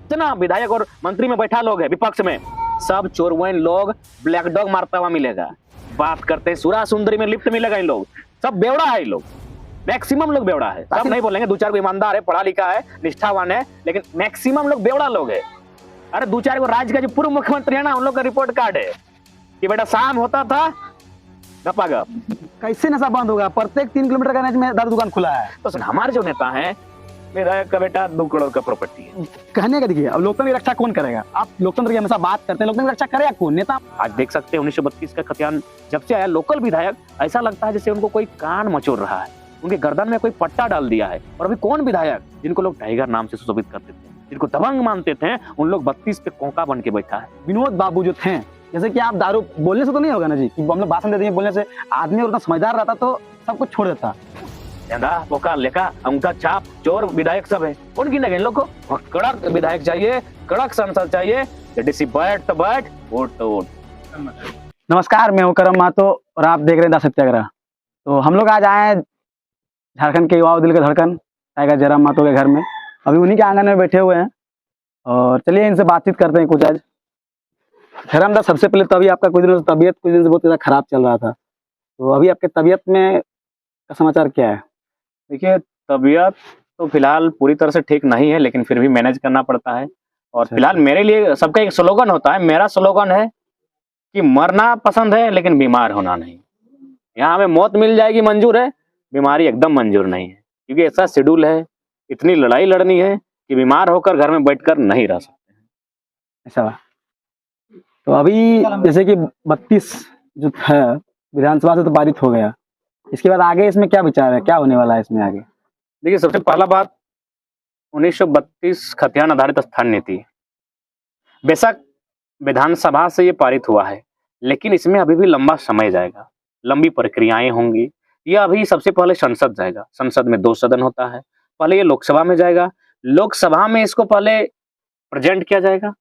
इतना विधायक और मंत्री में बैठा लोग है विपक्ष में, सब चोरवैन लोग, ब्लैक डॉग मारता हुआ मिलेगा। बात करते हैं सुरा सुंदरी में लिप्त मिलेगा। इन लोग सब बेवड़ा है, इन लोग मैक्सिमम लोग बेवड़ा है। सब नहीं बोलेंगे, दो चार को ईमानदार है, पढ़ा लिखा है, निष्ठावान है, लेकिन मैक्सिमम लोग बेवड़ा लोग है। अरे दो चार को राज्य का जो पूर्व मुख्यमंत्री है ना, उन लोग का रिपोर्ट कार्ड है कि बेटा शाम होता था गपा गप। कैसे नशा बंद होगा? प्रत्येक 3 किलोमीटर का रेंज में दारू दुकान खुला है। तो हमारे जो नेता है, विधायक का बेटा 2 करोड़ का प्रॉपर्टी है। कहने का देखिए, अब लोकतंत्र की रक्षा कौन करेगा? आप लोकतंत्र की हमेशा बात करते हैं, लोकतंत्र की रक्षा करेगा कौन? नेता। आज देख सकते हैं 1932 का खतियान जब से आया, लोकल विधायक ऐसा लगता है जैसे उनको कोई कान मचोड़ रहा है, उनके गर्दन में कोई पट्टा डाल दिया है। और अभी कौन विधायक जिनको लोग टाइगर नाम से सुशोभित करते थे, जिनको दबंग मानते थे, उन लोग 32 पे कोका बन के बैठा है। विनोद बाबू जो थे, जैसे कि आप दारू बोलने से तो नहीं होगा ना जी, कि हम लोग भाषण देते हैं बोलने से, आदमी उतना समझदार रहता तो सब कुछ छोड़ देता। पोका लेका अंगूठा छाप चोर विधायक सब है, कौन गिनेगा इन लोग को? कड़क विधायक चाहिए, कड़क सांसद चाहिए, डीसी बैठ तो बैठ, वोट तो वोट। नमस्कार, मैं हूं करम महतो और आप देख रहे हैं द सत्याग्रह। तो हम लोग आज आए हैं झारखंड के युवाओं दिल का धड़कन टाइगर जयराम महतो के घर में। अभी उन्हीं के आंगन में बैठे हुए हैं और चलिए इनसे बातचीत करते हैं कुछ। आज जयराम दा, सबसे पहले तो अभी आपका कुछ दिन से बहुत ज़्यादा खराब चल रहा था, तो अभी आपके तबीयत में का समाचार क्या है? देखिए, तबीयत तो फिलहाल पूरी तरह से ठीक नहीं है, लेकिन फिर भी मैनेज करना पड़ता है। और फिलहाल मेरे लिए सबका एक स्लोगन होता है, मेरा स्लोगन है कि मरना पसंद है लेकिन बीमार होना नहीं। यहाँ हमें मौत मिल जाएगी मंजूर है, बीमारी एकदम मंजूर नहीं है, क्योंकि ऐसा शेड्यूल है, इतनी लड़ाई लड़नी है कि बीमार होकर घर में बैठकर नहीं रह सकते हैं। ऐसा तो अभी जैसे कि 32 जो है विधानसभा से तो पारित हो गया, इसके बाद आगे इसमें क्या विचार है, क्या होने वाला है इसमें आगे? देखिए, सबसे पहला बात, 1932 खतियान आधारित स्थान नीति बेशक विधानसभा से ये पारित हुआ है, लेकिन इसमें अभी भी लंबा समय जाएगा, लंबी प्रक्रियाएं होंगी। ये अभी सबसे पहले संसद जाएगा, संसद में 2 सदन होता है, पहले ये लोकसभा में जाएगा, लोकसभा में इसको पहले प्रेजेंट किया जाएगा,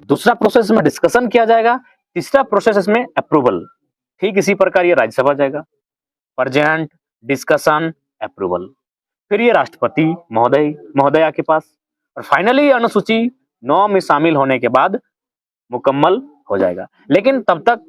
दूसरा प्रोसेस में डिस्कशन किया जाएगा, तीसरा प्रोसेस इसमें अप्रूवल। ठीक इसी प्रकार ये राज्यसभा जाएगा, प्रेजेंट, डिस्कशन, अप्रूवल, फिर ये राष्ट्रपति महोदया के पास, और फाइनली अनुसूची 9 में शामिल होने के बाद मुकम्मल हो जाएगा। लेकिन तब तक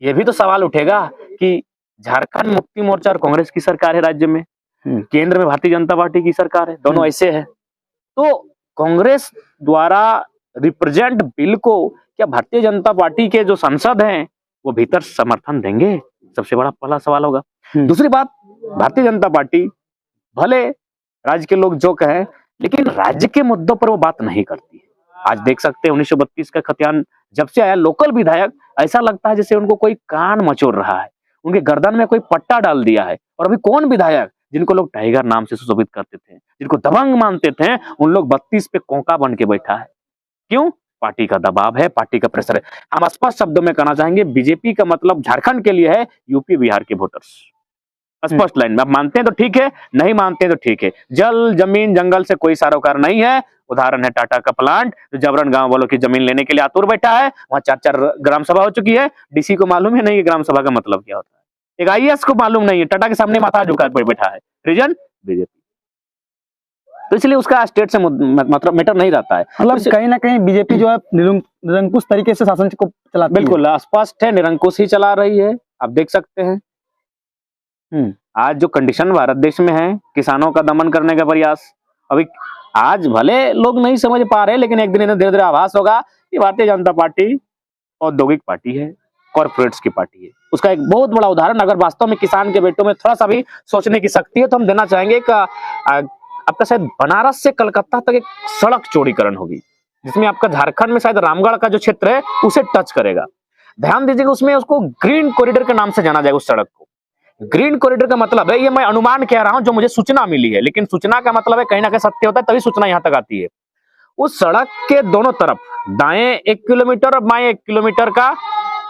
ये भी तो सवाल उठेगा कि झारखंड मुक्ति मोर्चा और कांग्रेस की सरकार है राज्य में, केंद्र में भारतीय जनता पार्टी की सरकार है, दोनों ऐसे है, तो कांग्रेस द्वारा रिप्रेजेंट बिल को क्या भारतीय जनता पार्टी के जो सांसद हैं वो भीतर समर्थन देंगे? सबसे बड़ा पहला सवाल होगा। दूसरी बात, भारतीय जनता पार्टी भले राज्य के लोग जो कहें, लेकिन राज्य के मुद्दों पर वो बात नहीं करती है। आज देख सकते हैं 1932 का खतियान जब से आया, लोकल विधायक ऐसा लगता है जैसे उनको कोई कान मचोड़ रहा है, उनके गर्दन में कोई पट्टा डाल दिया है। और अभी कौन विधायक जिनको लोग टाइगर नाम से सुशोभित करते थे, जिनको दबंग मानते थे, उन लोग 32 पे कोका बन के बैठा है। क्यों? पार्टी का दबाव है, पार्टी का प्रेशर है। हम स्पष्ट शब्दों में कहना चाहेंगे, बीजेपी का मतलब झारखंड के लिए है यूपी बिहार के वोटर्स। स्पष्ट लाइन में आप मानते हैं तो ठीक है, नहीं मानते तो ठीक है। जल जमीन जंगल से कोई सरोकार नहीं है। उदाहरण है टाटा का प्लांट, जो जबरन गांव वालों की जमीन लेने के लिए आतुर बैठा है। वहां 4-4 ग्राम सभा हो चुकी है। डीसी को मालूम है नहीं ग्राम सभा का मतलब क्या होता है, एक आईएएस को मालूम नहीं है, टाटा के सामने माथा झुका बैठा है। रीजन बीजेपी, तो इसलिए उसका स्टेट से मतलब मैटर नहीं रहता है। मतलब कहीं ना कहीं बीजेपी जो है निरंकुश तरीके से शासन को चलाती है। बिल्कुल स्पष्ट है, निरंकुश ही चला रही है। आप देख सकते हैं आज जो कंडीशन भारत देश में है, किसानों का दमन करने का प्रयास। अभी आज भले लोग नहीं समझ पा रहे, लेकिन एक दिन धीरे धीरे आभास होगा कि भारतीय जनता पार्टी औद्योगिक पार्टी है, कॉर्पोरेट्स की पार्टी है। उसका एक बहुत बड़ा उदाहरण, अगर वास्तव में किसान के बेटों में थोड़ा सा भी सोचने की शक्ति है तो हम देना चाहेंगे कि आपका शायद बनारस से कलकत्ता तक एक सड़क चौड़ीकरण होगी, जिसमें आपका झारखंड में शायद रामगढ़ का जो क्षेत्र है उसे टच करेगा। ध्यान दीजिएगा, उसमें उसको ग्रीन कॉरिडोर के नाम से जाना जाएगा। उस सड़क को ग्रीन कॉरिडोर का मतलब है, ये मैं अनुमान कह रहा हूं जो मुझे सूचना मिली है, लेकिन सूचना का मतलब है कहीं ना कहीं सत्य होता है तभी सूचना यहां तक आती है। उस सड़क के दोनों तरफ दाएं 1 किलोमीटर और बाएं 1 किलोमीटर का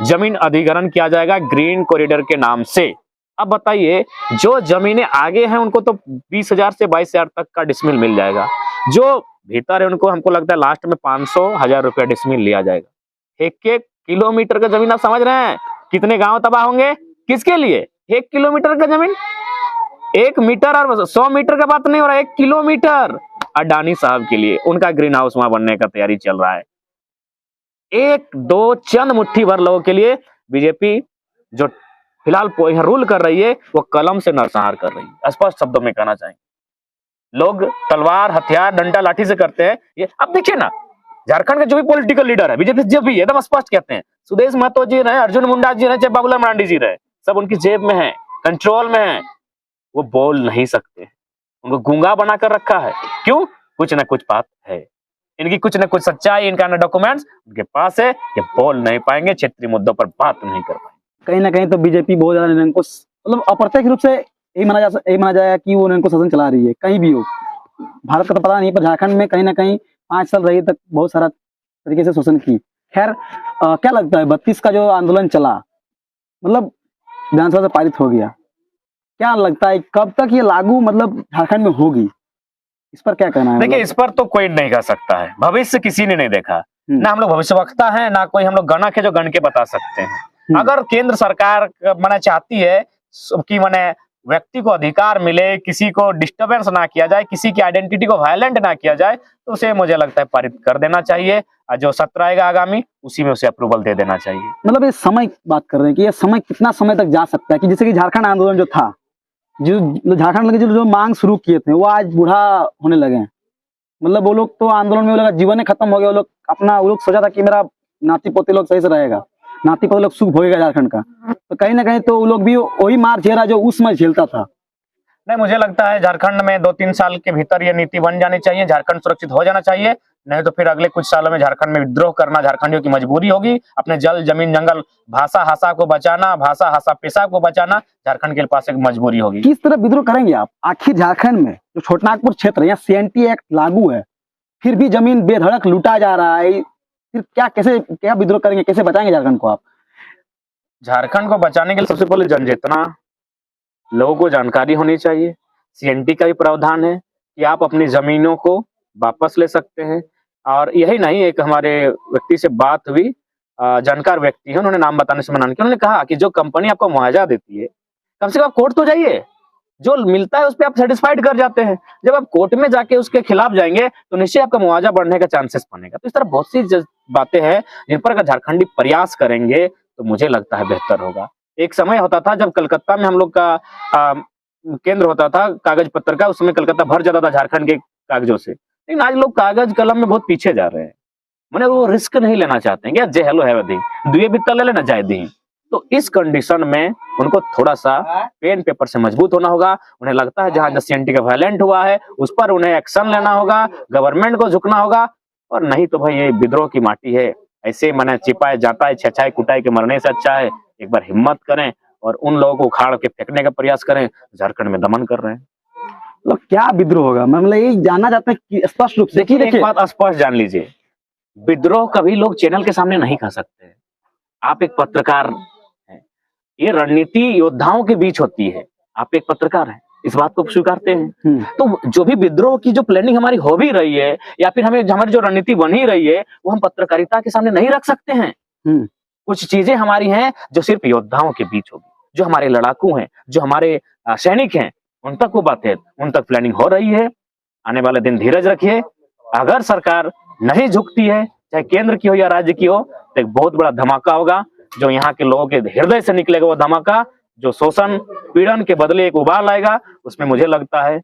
जमीन अधिग्रहण किया जाएगा ग्रीन कॉरिडोर के नाम से। अब बताइए, जो जमीनें आगे हैं उनको तो 20,000 से 22,000 तक का डिसमिल मिल जाएगा, जो भीतर है उनको हमको लगता है लास्ट में 500-1000 रुपया डिसमिल लिया जाएगा। 1-1 किलोमीटर का जमीन, आप समझ रहे हैं कितने गांव तबाह होंगे? किसके लिए? 1 किलोमीटर का जमीन, 1 मीटर और 100 मीटर का बात नहीं हो रहा है, 1 किलोमीटर। अडानी साहब के लिए, उनका ग्रीन हाउस वहां बनने का तैयारी चल रहा है। एक दो चंद मुट्ठी भर लोगों के लिए बीजेपी जो फिलहाल रूल कर रही है वो कलम से नरसंहार कर रही है। स्पष्ट शब्दों में कहना चाहेंगे, लोग तलवार हथियार डंडा लाठी से करते हैं ये। अब देखिए ना, झारखंड के जो भी पॉलिटिकल लीडर है बीजेपी जब भी एकदम स्पष्ट कहते हैं, सुदेश महतो जी रहे, अर्जुन मुंडा जी रहे, चाहे बाबूलाल मरांडी जी रहे, सब उनकी जेब में है, कंट्रोल में है, वो बोल नहीं सकते, उनको गूंगा बना कर रखा है। क्यों? कुछ ना कुछ बात है, इनकी कुछ ना कुछ सच्चाई, इनका ना डॉक्यूमेंट्स उनके पास है, ये बोल नहीं पाएंगे, क्षेत्रीय मुद्दों पर बात नहीं कर पाएंगे। कहीं ना कहीं तो बीजेपी बहुत ज्यादा इनको मतलब अप्रत्यक्ष रूप से यही माना जाएगा कि वो इनको शासन चला रही है। कहीं भी हो, भारत का तो पता नहीं, पर झारखंड में कहीं ना कहीं 5 साल रही तक बहुत सारा तरीके से शोषण की। खैर क्या लगता है 32 का जो आंदोलन चला, मतलब विधानसभा से पारित हो गया, क्या लगता है कब तक ये लागू मतलब झारखंड में होगी? इस पर क्या कहना है? देखिए, इस पर तो कोई नहीं कह सकता है, भविष्य किसी ने नहीं देखा, ना हम लोग भविष्यवक्ता हैं, ना कोई हम लोग गणक है जो गण के बता सकते हैं। अगर केंद्र सरकार माने चाहती है कि माने व्यक्ति को अधिकार मिले, किसी को डिस्टर्बेंस ना किया जाए, किसी की आइडेंटिटी को वायलेंट ना किया जाए, तो उसे मुझे लगता है पारित कर देना चाहिए, और जो सत्र आएगा आगामी उसी में उसे अप्रूवल दे देना चाहिए। मतलब ये समय बात कर रहे हैं कि ये समय कितना समय तक जा सकता है, कि जैसे कि झारखंड आंदोलन जो था, जो झारखंड के जो मांग शुरू किए थे वो आज बूढ़ा होने लगे हैं। मतलब वो लोग तो आंदोलन में वो लोग जीवन ही खत्म हो गया, वो लोग अपना वो लोग सोचा था कि मेरा नाती पोते लोग सही से रहेगा, नाती पोते लोग सुख भोगेगा झारखंड का, तो कहीं ना कहीं तो वो लोग भी वही मार झेला जो उस समय झेलता था। नहीं, मुझे लगता है झारखंड में 2-3 साल के भीतर ये नीति बन जानी चाहिए, झारखंड सुरक्षित हो जाना चाहिए, नहीं तो फिर अगले कुछ सालों में झारखंड में विद्रोह करना झारखंडियों की मजबूरी होगी। अपने जल जमीन जंगल भाषा हासा को बचाना, भाषा हासा पेशा को बचाना झारखंड के पास एक मजबूरी होगी। किस तरह विद्रोह करेंगे आप? आखिर झारखंड में जो छोटनागपुर क्षेत्र है, यहाँ CNT एक्ट लागू है, फिर भी जमीन बेधड़क लूटा जा रहा है, फिर क्या विद्रोह करेंगे, कैसे बचाएंगे झारखंड को आप? झारखंड को बचाने के लिए सबसे पहले जनचेतना, लोगों को जानकारी होनी चाहिए। CNT का भी प्रावधान है कि आप अपनी जमीनों को वापस ले सकते हैं। और यही नहीं, एक हमारे व्यक्ति से बात हुई, जानकार व्यक्ति है, उन्होंने नाम बताने से मना नहीं किया, उन्होंने कहा कि जो कंपनी आपको मुआवजा देती है, कम से कम कोर्ट तो जाइए, जो मिलता है उस पर आप सेटिस्फाइड कर जाते हैं। जब आप कोर्ट में जाके उसके खिलाफ जाएंगे तो निश्चय आपका मुआवजा बढ़ने का चांसेस बनेगा। तो इस तरह बहुत सी बातें हैं जिन पर अगर झारखंडी प्रयास करेंगे तो मुझे लगता है बेहतर होगा। एक समय होता था जब कलकत्ता में हम लोग का केंद्र होता था कागज पत्र का, उस समय कलकत्ता भर जाता था झारखंड के कागजों से, लेकिन आज लोग कागज कलम में बहुत पीछे जा रहे हैं। मैंने वो रिस्क नहीं लेना चाहते हैं, जे हेलो है दी दुए बित्ता ले लेना जाए दी। तो इस कंडीशन में उनको थोड़ा सा पेन पेपर से मजबूत होना होगा। उन्हें लगता है जहां CNT का वायलेंट हुआ है उस पर उन्हें एक्शन लेना होगा, गवर्नमेंट को झुकना होगा, और नहीं तो भाई ये विद्रोह की माटी है, ऐसे मैंने चिपाए जाता है, छछाई कुटाई के मरने से अच्छा है एक बार हिम्मत करें और उन लोगों को उखाड़ के फेंकने का प्रयास करें। झारखंड में दमन कर रहे हैं, मतलब क्या विद्रोह होगा? मैं मतलब यही जानना चाहता हूँ कि स्पष्ट रूप से। देखिए, एक बात स्पष्ट जान लीजिए, विद्रोह कभी लोग चैनल के सामने नहीं कह सकते। आप एक पत्रकार हैं, ये रणनीति योद्धाओं के बीच होती है, आप एक पत्रकार हैं, इस बात को स्वीकारते हैं। तो जो भी विद्रोह की जो प्लानिंग हमारी हो भी रही है या फिर हमारी जो रणनीति बन ही रही है वो हम पत्रकारिता के सामने नहीं रख सकते हैं। कुछ चीजें हमारी हैं जो सिर्फ योद्धाओं के बीच होगी, जो हमारे लड़ाकू हैं, जो हमारे सैनिक हैं, उन तक वो बातें, उन तक प्लानिंग हो रही है। आने वाले दिन धीरज रखिए, अगर सरकार नहीं झुकती है, चाहे केंद्र की हो या राज्य की हो, तो एक बहुत बड़ा धमाका होगा जो यहाँ के लोगों के हृदय से निकलेगा। वो धमाका जो शोषण पीड़न के बदले एक उबाल आएगा, उसमें मुझे लगता है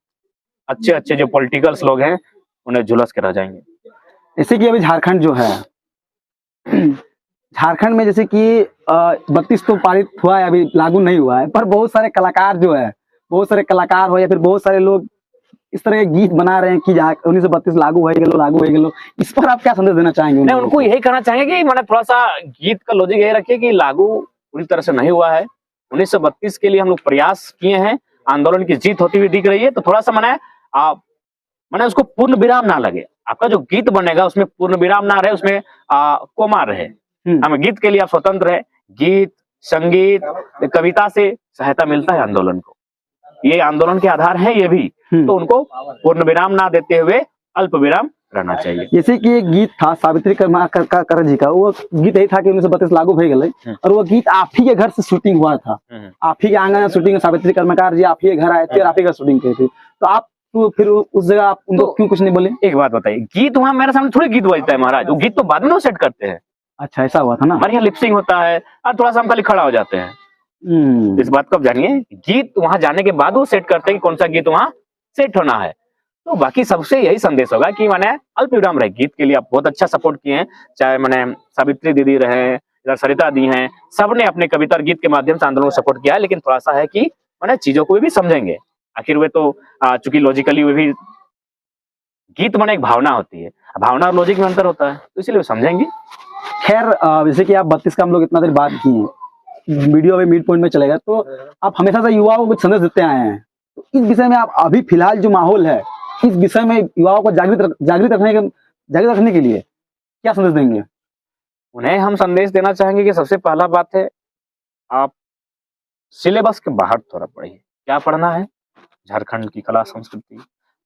अच्छे अच्छे जो पॉलिटिकल्स लोग हैं उन्हें झुलस के रह जाएंगे। जैसे कि अभी झारखंड जो है, झारखंड में जैसे कि 32 तो पारित हुआ है, अभी लागू नहीं हुआ है, पर बहुत सारे कलाकार जो है, बहुत सारे कलाकार हो या फिर बहुत सारे लोग इस तरह के गीत बना रहे हैं कि 1932 लागू हो गए। इस पर आप क्या संदेश देना चाहेंगे? नहीं, उनको यही कहना चाहेंगे कि मैंने थोड़ा सा गीत का लॉजिक यही रखिए कि लागू पूरी तरह से नहीं हुआ है। 1932 के लिए हम लोग प्रयास किए हैं, आंदोलन की जीत होती हुई दिख रही है, तो थोड़ा सा मैंने उसको पूर्ण विराम ना लगे। आपका जो गीत बनेगा उसमें पूर्ण विराम ना रहे, उसमें कोमा रहे। हमें गीत के लिए आप स्वतंत्र है, गीत संगीत कविता से सहायता मिलता है आंदोलन को, ये आंदोलन के आधार है ये भी, तो उनको पूर्ण विराम ना देते हुए अल्प विराम रहना चाहिए। जैसे कि एक गीत था सावित्री कर्मा जी का, वो गीत यही था कि 1932 लागू हो गए, और वो गीत आप ही के घर से शूटिंग हुआ था, आप ही के आंगन में शूटिंग, सावित्री कर्मकार जी आप ही के घर आए थे और आप ही का शूटिंग किए थे। तो आप तो फिर उस जगह आप उनको तो- क्यों कुछ नहीं बोले? एक बात बताइए, गीत वहां मेरे सामने थोड़ी गीत बजता है महाराज, वो गीत तो बाद में सेट करते हैं। अच्छा, ऐसा हुआ था ना। हमारे यहाँ लिपसिंग होता है और थोड़ा सा हम खाली खड़ा हो जाते हैं। इस बात को आप जानिए, गीत वहां जाने के बाद वो सेट करते हैं कि कौन सा गीत वहां सेट होना है। तो बाकी सबसे यही संदेश होगा कि मैंने अल्प विराम रहे, गीत के लिए आप बहुत अच्छा सपोर्ट किए हैं, चाहे मैंने सावित्री दीदी रहे, इधर सरिता दी हैं, सबने अपने कविता और गीत के माध्यम से आंदोलन को सपोर्ट किया है। लेकिन थोड़ा सा है कि मैंने चीजों को भी समझेंगे, आखिर वे तो चूंकि लॉजिकली वे भी, गीत माने एक भावना होती है, भावना और लॉजिक में अंतर होता है, तो इसलिए समझेंगे। खैर, जैसे कि आप 32 का हम लोग इतना देर बात किए हैं, वीडियो अभी मिड पॉइंट में चलेगा, तो आप हमेशा से युवाओं को कुछ संदेश देते आए हैं, तो इस विषय में आप अभी फिलहाल जो माहौल है, इस विषय में युवाओं को जागृत रखने के लिए क्या संदेश देंगे? उन्हें हम संदेश देना चाहेंगे कि सबसे पहला बात है, आप सिलेबस के बाहर थोड़ा पढ़िए। क्या पढ़ना है? झारखंड की कला संस्कृति,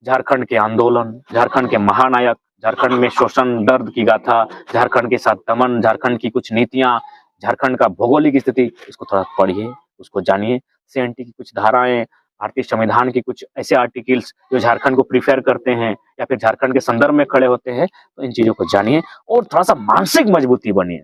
झारखंड के आंदोलन, झारखंड के महानायक, झारखंड में शोषण दर्द की गाथा, झारखंड के साथ दमन, झारखंड की कुछ नीतियां, झारखंड का भौगोलिक स्थिति, इसको थोड़ा पढ़िए, उसको जानिए। सीएनटी की कुछ धाराएं, भारतीय संविधान की कुछ ऐसे आर्टिकल्स जो झारखंड को प्रिफेयर करते हैं या फिर झारखंड के संदर्भ में खड़े होते हैं, तो इन चीजों को जानिए और थोड़ा सा मानसिक मजबूती बनिए।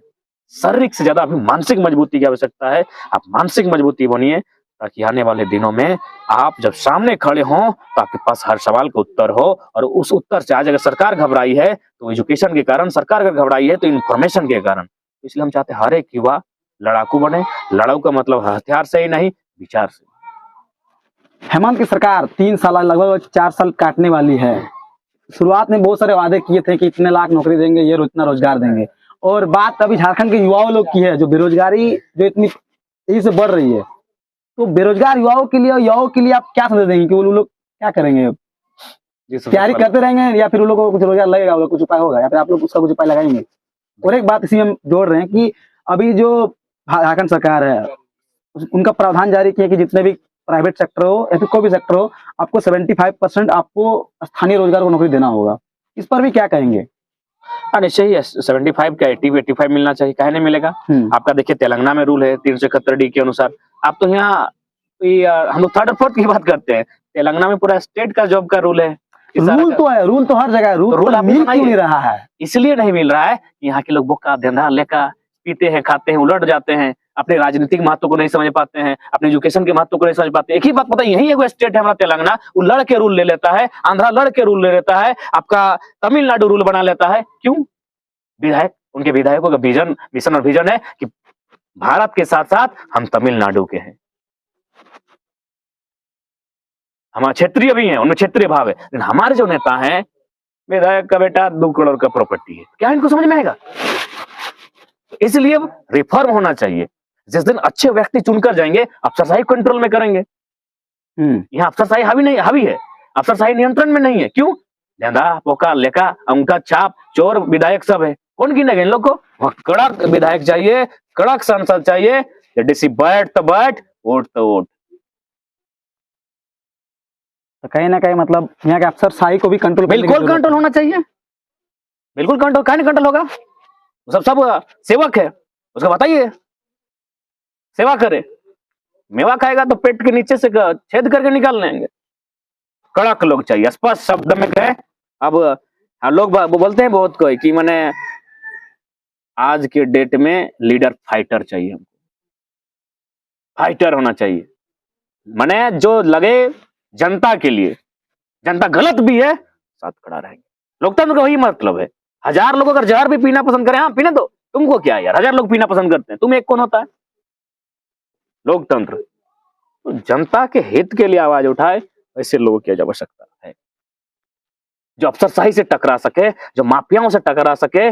शारीरिक से ज्यादा अभी मानसिक मजबूती की आवश्यकता है। आप मानसिक मजबूती बनिए ताकि आने वाले दिनों में आप जब सामने खड़े हों तो आपके पास हर सवाल का उत्तर हो, और उस उत्तर से आज अगर सरकार घबराई है तो एजुकेशन के कारण, सरकार अगर घबराई है तो इन्फॉर्मेशन के कारण। इसलिए हम चाहते हैं हर एक युवा लड़ाकू बने। लड़ाऊ का मतलब हथियार से ही नहीं, विचार से। हेमंत की सरकार 3 साल, लगभग 4 साल काटने वाली है। शुरुआत में बहुत सारे वादे किए थे कि इतने लाख नौकरी देंगे, ये इतना रोजगार देंगे, और बात अभी झारखंड के युवाओं लोग की है, जो बेरोजगारी जो इतनी तेजी से बढ़ रही है, तो बेरोजगार युवाओं के लिए, आप क्या संदेश देंगे कि वो लोग क्या करेंगे? तैयारी करते रहेंगे या फिर उन लोगों को कुछ रोजगार लगेगा, कुछ उपाय होगा, या फिर आप लोग उसका कुछ उपाय लगाएंगे? और एक बात इसी में जोड़ रहे हैं कि अभी जो झारखंड सरकार है, उनका प्रावधान जारी किया कि जितने भी प्राइवेट सेक्टर हो या फिर कोई भी सेक्टर हो, आपको 75% आपको स्थानीय रोजगार को नौकरी देना होगा। इस पर भी क्या कहेंगे? निश्चय ही 75 का 80-85 मिलना चाहिए, काहे नहीं मिलेगा? आपका देखिए तेलंगाना में रूल है 371D के अनुसार। आप तो यहाँ हम लोग 3rd और 4th की बात करते हैं, तेलंगाना में पूरा स्टेट का जॉब का रूल है। रूल तो है, रूल तो हर जगह है, रूल मिल क्यों नहीं रहा है? इसलिए नहीं मिल रहा है कि यहाँ के लोग बोका धंधा लेकर पीते हैं, खाते हैं, उलट जाते हैं, अपने राजनीतिक महत्व को नहीं समझ पाते हैं, अपने एजुकेशन के महत्व को नहीं समझ पाते। एक ही बात पता है, यही एगो स्टेट है हमारा तेलंगाना, वो लड़ के रूल ले लेता है, आंध्रा लड़ के रूल ले लेता है, आपका तमिलनाडु रूल बना लेता है। क्यों? विधायक, उनके विधायकों का मिशन और विजन है कि भारत के साथ साथ हम तमिलनाडु के हैं, हमारा क्षेत्रीय भी है, उनमें क्षेत्रीय भाव है। लेकिन हमारे जो नेता हैं, विधायक का बेटा 2 करोड़ का प्रॉपर्टी है, क्या इनको समझ में आएगा? इसलिए रिफॉर्म होना चाहिए। जिस दिन अच्छे व्यक्ति चुनकर जाएंगे, अफसरशाही कंट्रोल में करेंगे। यहाँ अफसरशाही हावी है, अफसरशाही नियंत्रण में नहीं है। क्यों? धंधा पोका लेका, उनका छाप, चोर विधायक सब है। कौन गिनेगा इन लोग को? कड़क विधायक चाहिए, कड़क सांसद चाहिए, डीसी बैठ तो बैठ, वोट तो वोट। तो कहीं ना कहीं मतलब यहाँ के अफसरशाही को भी कंट्रोल, बिल्कुल कंट्रोल होना चाहिए, बिल्कुल कंट्रोल। कहीं नहीं कंट्रोल होगा? सब सेवक है, उसका बताइए सेवा करे। मेवा खाएगा तो पेट के नीचे से छेद करके निकाल लेंगे। कड़क लोग चाहिए, स्पष्ट शब्द में कहे। अब लोग बोलते हैं बहुत कोई कि मैंने आज के डेट में लीडर फाइटर चाहिए, हमको फाइटर होना चाहिए। मैंने जो लगे जनता के लिए, जनता गलत भी है साथ खड़ा रहेंगे। लोकतंत्र का वही मतलब है। 1000 लोग अगर जहर भी पीना पसंद करें, हाँ पीने दो, तुमको क्या यार, 1000 लोग पीना पसंद करते हैं, तुम एक कौन होता है? लोकतंत्र तो जनता के हित के लिए आवाज उठाए, ऐसे लोगों की आवश्यकता है, जो अफसरशाही से टकरा सके, जो माफियाओं से टकरा सके।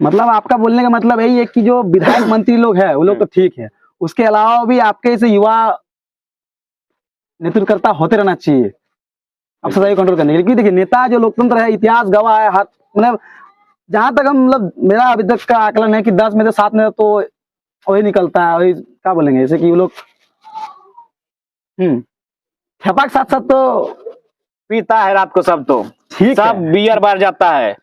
मतलब आपका बोलने का मतलब यही है कि जो विधायक मंत्री लोग हैं वो लोग तो ठीक है, उसके अलावा भी आपके ऐसे युवा नेतृत्वकर्ता होते रहना चाहिए अफसरशाही कंट्रोल करने के लिए। क्योंकि देखिए, नेता जो लोकतंत्र है, इतिहास गवाह है, मतलब जहां तक हम, मतलब मेरा अभी तक का आकलन है कि 10 में से 7 में तो वही निकलता है, वही क्या बोलेंगे, जैसे कि वो लोग छपा के साथ साथ तो पीता है रात को सब, तो ठीक सब बियर बार जाता है।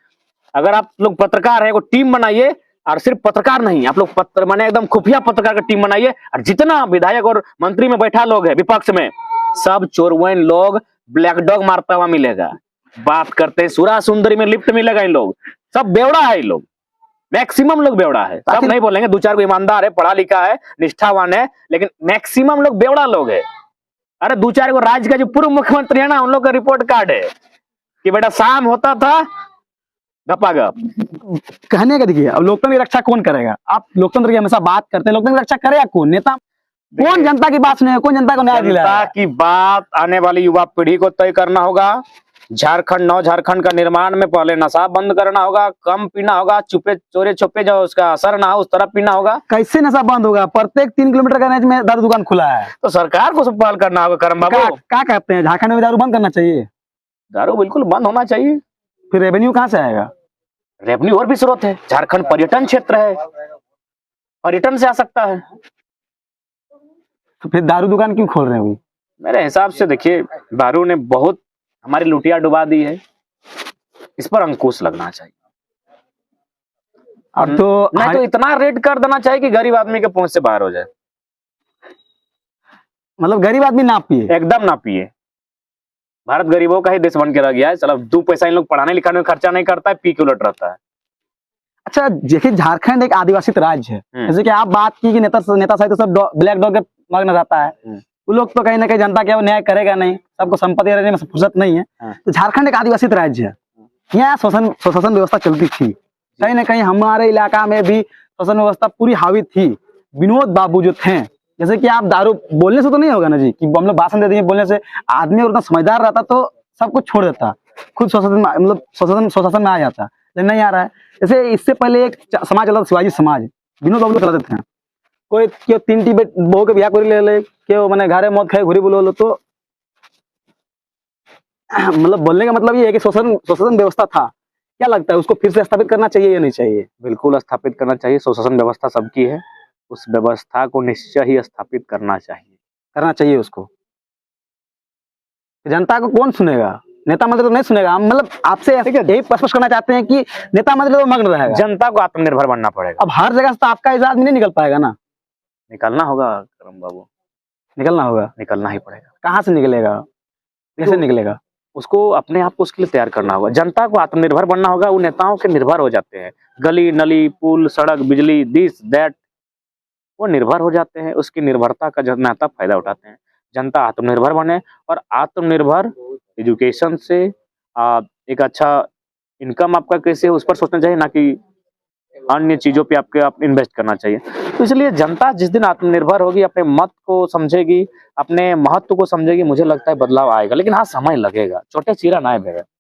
अगर आप लोग पत्रकार है, को टीम बनाइए, और सिर्फ पत्रकार नहीं, आप लोग माने एकदम खुफिया पत्रकार का टीम बनाइए, और जितना विधायक और मंत्री में बैठा लोग है विपक्ष में, सब चोरवैन लोग ब्लैक डॉग मारता हुआ मिलेगा। बात करते हैं सुरा सुंदरी में लिफ्ट मिलेगा। इन लोग सब बेवड़ा है। इन लोग मैक्सिमम लोग बेवड़ा है। सब नहीं बोलेंगे, दो चार को ईमानदार है, पढ़ा लिखा है, निष्ठावान है, लेकिन मैक्सिमम लोग बेवड़ा लोग है। अरे दो चार को राज्य का जो पूर्व मुख्यमंत्री है ना, उन लोग का रिपोर्ट कार्ड है कि बेटा शाम होता था गपागप। कहने का देखिए, अब लोकतंत्र की रक्षा कौन करेगा? आप लोकतंत्र की हमेशा बात करते हैं, लोकतंत्र की रक्षा करेगा कौन? नेता कौन? जनता की बात सुनेगा कौन? जनता को न्याय दिलाएगा? जनता की बात आने वाली युवा पीढ़ी को तय करना होगा। झारखंड, नव झारखंड का निर्माण में पहले नशा बंद करना होगा, कम पीना होगा, चुपे चोरे छुपे जो उसका असर ना हो उस तरह पीना होगा। कैसे नशा बंद होगा? प्रत्येक 3 किलोमीटर का रेंज में दारू दुकान खुला है। तो सरकार को सब पहल करना होगा। करम बाबू क्या कहते हैं, झारखंड में दारू बंद करना चाहिए? दारू बिल्कुल बंद होना चाहिए। फिर रेवेन्यू कहाँ से आएगा? रेवेन्यू और भी स्रोत है। झारखंड पर्यटन क्षेत्र है, पर्यटन से आ सकता है। तो फिर दारू दुकान क्यों खोल रहे हैं? मेरे हिसाब से देखिए, दारू ने बहुत हमारी लुटिया डुबा दी है। इस पर अंकुश लगना चाहिए। अब तो नहीं तो इतना रेट कर देना चाहिए कि गरीब आदमी के पहुंच से बाहर हो जाए। मतलब गरीब आदमी ना पिए? एकदम ना पिए। भारत गरीबों का ही देश बन के रह गया है। चलो 2 पैसा इन लोग पढ़ाने लिखाने में खर्चा नहीं करता है, पी के उलट रहता है। अच्छा, देखिए झारखंड एक आदिवासी राज्य है। जैसे कि आप बात की कि नेता सहित तो सब ब्लैक डॉग के मग्न रहता है। वो लोग तो कहीं ना कहीं जनता के न्याय करेगा नहीं, सबको संपत्ति रहने में फुर्सत नहीं है। तो झारखंड एक आदिवासी राज्य है, यहाँ शोषण व्यवस्था चलती थी। कहीं ना कहीं हमारे इलाका में भी शोषण व्यवस्था पूरी हावी थी। विनोद बाबू जो थे, जैसे कि आप दारू बोलने से तो नहीं होगा ना जी कि हम लोग भाषण दे देंगे, बोलने से आदमी अगर उतना समझदार रहता तो सब कुछ छोड़ देता, खुद स्वशासन में आ जाता, लेकिन नहीं आ रहा है। जैसे इससे पहले एक समाज चला था, शिवाजी समाज, विनोद बाबू चलाते थे। कोई क्यों 3 बहू के ब्याह कर ले क्यों मैंने घरे मौत खाए घुरी बोलो तो मतलब बोलने का मतलब ये है कि शोषण व्यवस्था था। क्या लगता है उसको फिर से स्थापित करना चाहिए या नहीं चाहिए? बिल्कुल स्थापित करना चाहिए। शोषण व्यवस्था सबकी है, उस व्यवस्था को निश्चय ही स्थापित करना चाहिए उसको। जनता को कौन सुनेगा? नेता मंत्री तो नहीं सुनेगा। हम मतलब आपसे यही स्पष्ट करना चाहते हैं कि नेता मंत्री तो मग्न रहेगा। जनता को आत्मनिर्भर बनना पड़ेगा। अब हर जगह से तो आपका इजाज नहीं निकल पाएगा ना। निकलना होगा करम बाबू, निकलना ही पड़ेगा। कहाँ से निकलेगा? कैसे निकलेगा? उसको अपने आप को उसके लिए तैयार करना होगा। जनता को आत्मनिर्भर बनना होगा। वो नेताओं के निर्भर हो जाते हैं, गली नली पुल सड़क बिजली दिस दैट, वो निर्भर हो जाते हैं। उसकी निर्भरता का जनता फायदा उठाते हैं। जनता आत्मनिर्भर बने और आत्मनिर्भर एजुकेशन से एक अच्छा इनकम आपका कैसे उस पर सोचना चाहिए, ना कि अन्य चीजों पे आप इन्वेस्ट करना चाहिए। तो इसलिए जनता जिस दिन आत्मनिर्भर होगी, अपने मत को समझेगी, अपने महत्व को समझेगी, मुझे लगता है बदलाव आएगा। लेकिन हाँ, समय लगेगा, छोटे चीरा ना है।